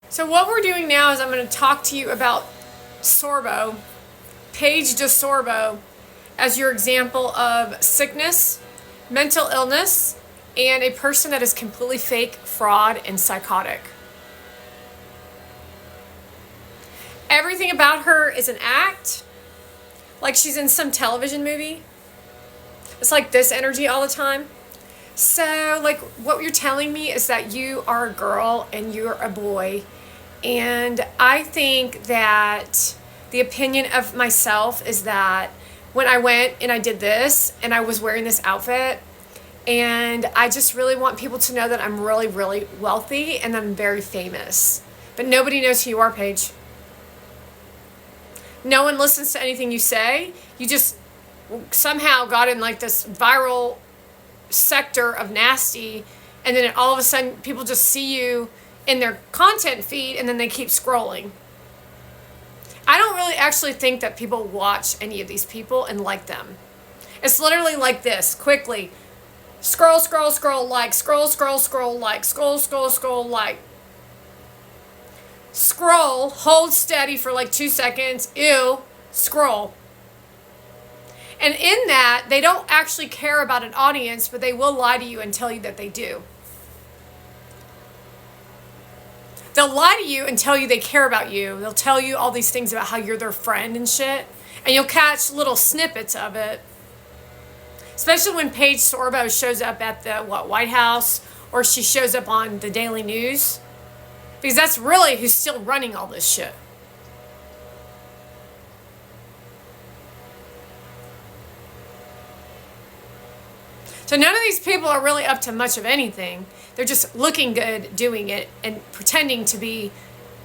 So what we're doing now is I'm going to talk to you about Sorbo, Paige DeSorbo, as your example of sickness, mental illness, and a person that is completely fake, fraud, and psychotic. Everything about her is an act, like she's in some television movie. It's like this energy all the time. So, like, what you're telling me is that you are a girl and you're a boy. And I think that the opinion of myself is that when I went and I did this and I was wearing this outfit, and I just really want people to know that I'm really, really wealthy and I'm very famous. But nobody knows who you are, Paige. No one listens to anything you say. You just somehow got in like this viral sector of nasty, and then all of a sudden people just see you in their content feed and then they keep scrolling. I don't really actually think that people watch any of these people and like them. It's literally like this, quickly. Scroll, scroll, scroll, like, scroll, scroll, scroll, like, scroll, scroll, scroll, like. Scroll, hold steady for like 2 seconds, ew, scroll. And in that, they don't actually care about an audience, but they will lie to you and tell you that they do. They'll lie to you and tell you they care about you. They'll tell you all these things about how you're their friend and shit. And you'll catch little snippets of it. Especially when Paige Sorbo shows up at the White House, or she shows up on the Daily News. Because that's really who's still running all this shit. So none of these people are really up to much of anything. They're just looking good doing it and pretending to be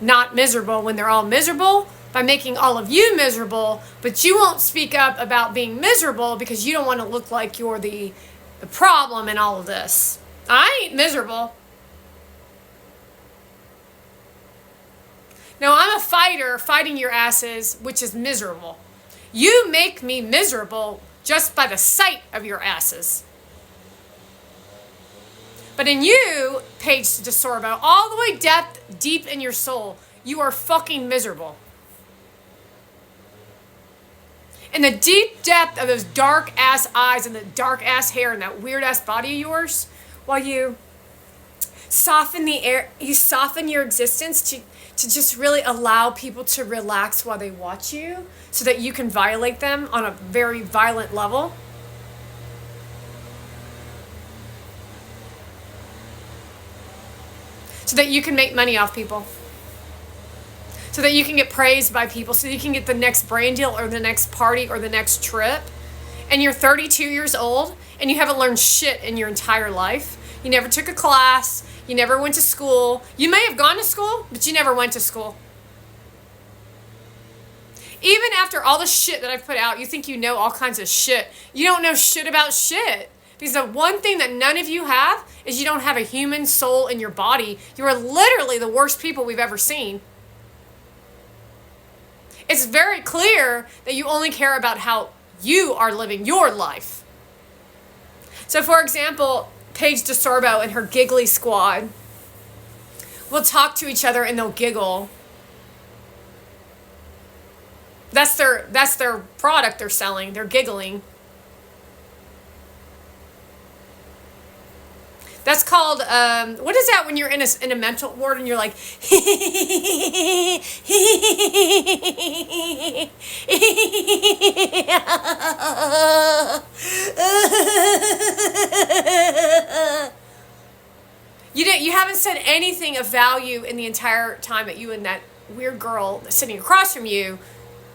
not miserable when they're all miserable by making all of you miserable, but you won't speak up about being miserable because you don't want to look like you're the problem in all of this. I ain't miserable. No, I'm a fighter fighting your asses, which is miserable. You make me miserable just by the sight of your asses. But in you, Paige DeSorbo, all the way deep in your soul, you are fucking miserable. In the deep depth of those dark ass eyes and the dark ass hair and that weird ass body of yours, while you soften the air, you soften your existence to just really allow people to relax while they watch you so that you can violate them on a very violent level. So that you can make money off people. So that you can get praised by people. So that you can get the next brand deal or the next party or the next trip. And you're 32 years old and you haven't learned shit in your entire life. You never took a class. You never went to school. You may have gone to school, but you never went to school. Even after all the shit that I've put out, you think you know all kinds of shit. You don't know shit about shit. Because the one thing that none of you have is you don't have a human soul in your body. You are literally the worst people we've ever seen. It's very clear that you only care about how you are living your life. So for example, Paige DeSorbo and her giggly squad will talk to each other and they'll giggle. That's their product they're selling. They're giggling. That's called, what is that when you're in a mental ward and you're like, you haven't said anything of value in the entire time that you and that weird girl sitting across from you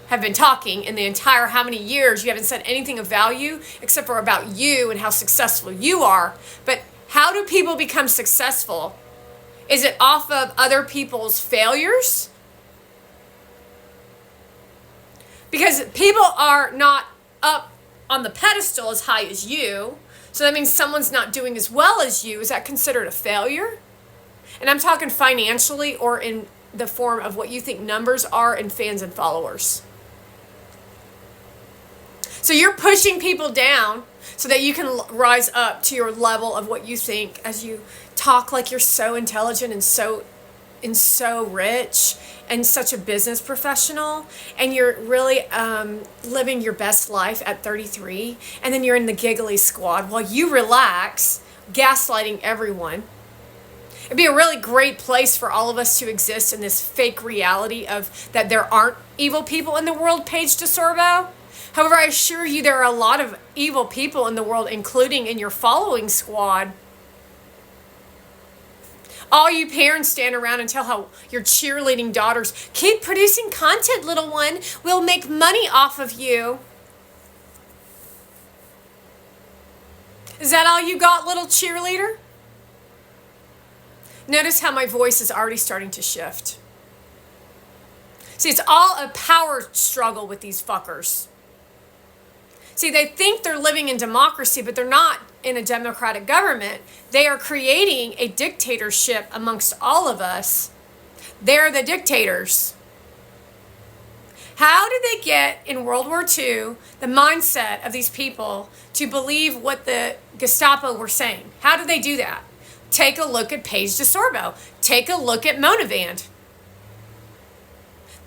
have been talking. In the entire how many years you haven't said anything of value except for about you and how successful you are. But how do people become successful? Is it off of other people's failures? Because people are not up on the pedestal as high as you. So that means someone's not doing as well as you. Is that considered a failure? And I'm talking financially or in the form of what you think numbers are in fans and followers. So you're pushing people down so that you can rise up to your level of what you think as you talk like you're so intelligent and so gotten so rich and such a business professional, and you're really living your best life at 33, and then you're in the giggly squad while you relax, gaslighting everyone. It'd be a really great place for all of us to exist in this fake reality of that there aren't evil people in the world, Paige DeSorbo. However, I assure you there are a lot of evil people in the world, including in your following squad. All you parents stand around and tell how your cheerleading daughters, keep producing content, little one. We'll make money off of you. Is that all you got, little cheerleader? Notice how my voice is already starting to shift. See, it's all a power struggle with these fuckers. See, they think they're living in democracy, but they're not in a democratic government. They are creating a dictatorship amongst all of us. They're the dictators. How did they get in World War II the mindset of these people to believe what the Gestapo were saying? How did they do that? Take a look at Paige DeSorbo. Take a look at Monavand.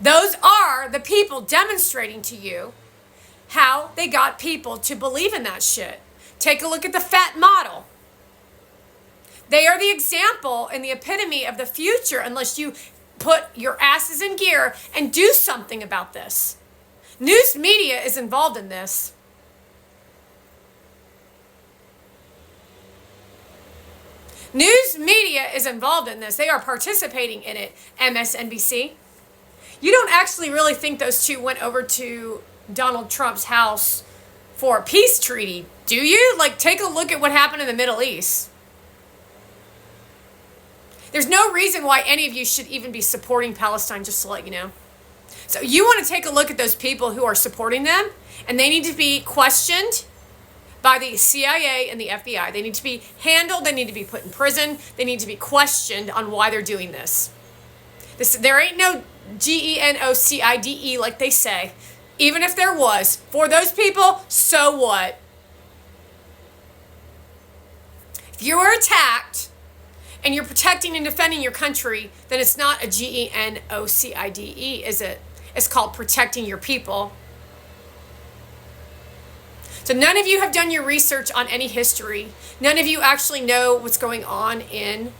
Those are the people demonstrating to you how they got people to believe in that shit. Take a look at the fat model. They are the example and the epitome of the future unless you put your asses in gear and do something about this. News media is involved in this. News media is involved in this. They are participating in it, MSNBC. You don't actually really think those two went over to Donald Trump's house for a peace treaty, do you? Like, take a look at what happened in the Middle East. There's no reason why any of you should even be supporting Palestine, just to let you know. So you want to take a look at those people who are supporting them, and they need to be questioned by the CIA and the FBI. They need to be handled. They need to be put in prison. They need to be questioned on why they're doing this. There ain't no genocide like they say. Even if there was, for those people, so what? If you were attacked and you're protecting and defending your country, then it's not a genocide, is it? It's called protecting your people. So none of you have done your research on any history. None of you actually know what's going on in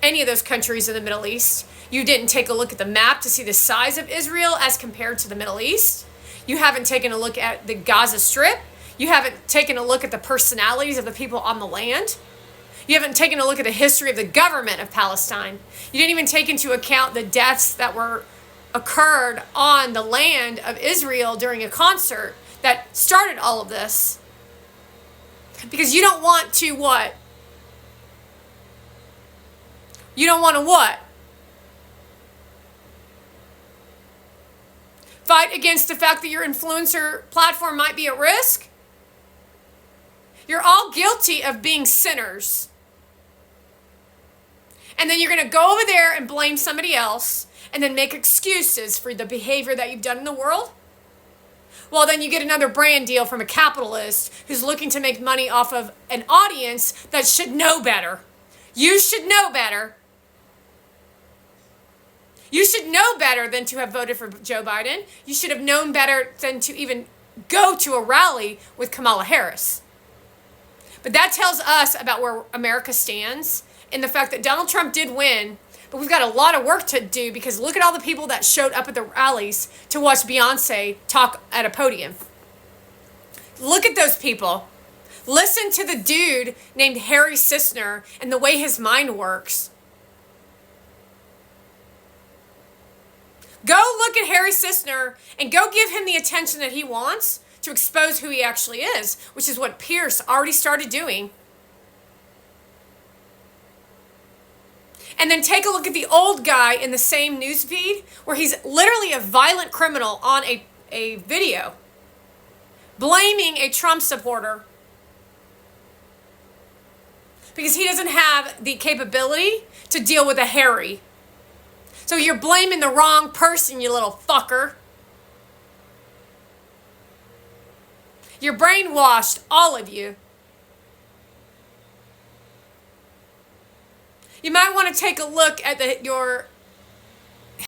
any of those countries in the Middle East. You didn't take a look at the map to see the size of Israel as compared to the Middle East. You haven't taken a look at the Gaza Strip. You haven't taken a look at the personalities of the people on the land. You haven't taken a look at the history of the government of Palestine. You didn't even take into account the deaths that occurred on the land of Israel during a concert that started all of this. Because you don't want to what? You don't want to what? Fight against the fact that your influencer platform might be at risk? You're all guilty of being sinners. And then you're going to go over there and blame somebody else and then make excuses for the behavior that you've done in the world? Well, then you get another brand deal from a capitalist who's looking to make money off of an audience that should know better. You should know better. You should know better than to have voted for Joe Biden. You should have known better than to even go to a rally with Kamala Harris. But that tells us about where America stands and the fact that Donald Trump did win, but we've got a lot of work to do because look at all the people that showed up at the rallies to watch Beyonce talk at a podium. Look at those people. Listen to the dude named Harry Sisner and the way his mind works. Go look at Harry Sisner and go give him the attention that he wants to expose who he actually is, which is what Pierce already started doing. And then take a look at the old guy in the same news feed where he's literally a violent criminal on a video blaming a Trump supporter because he doesn't have the capability to deal with a Harry. So you're blaming the wrong person, you little fucker. You're brainwashed, all of you. You might want to take a look at your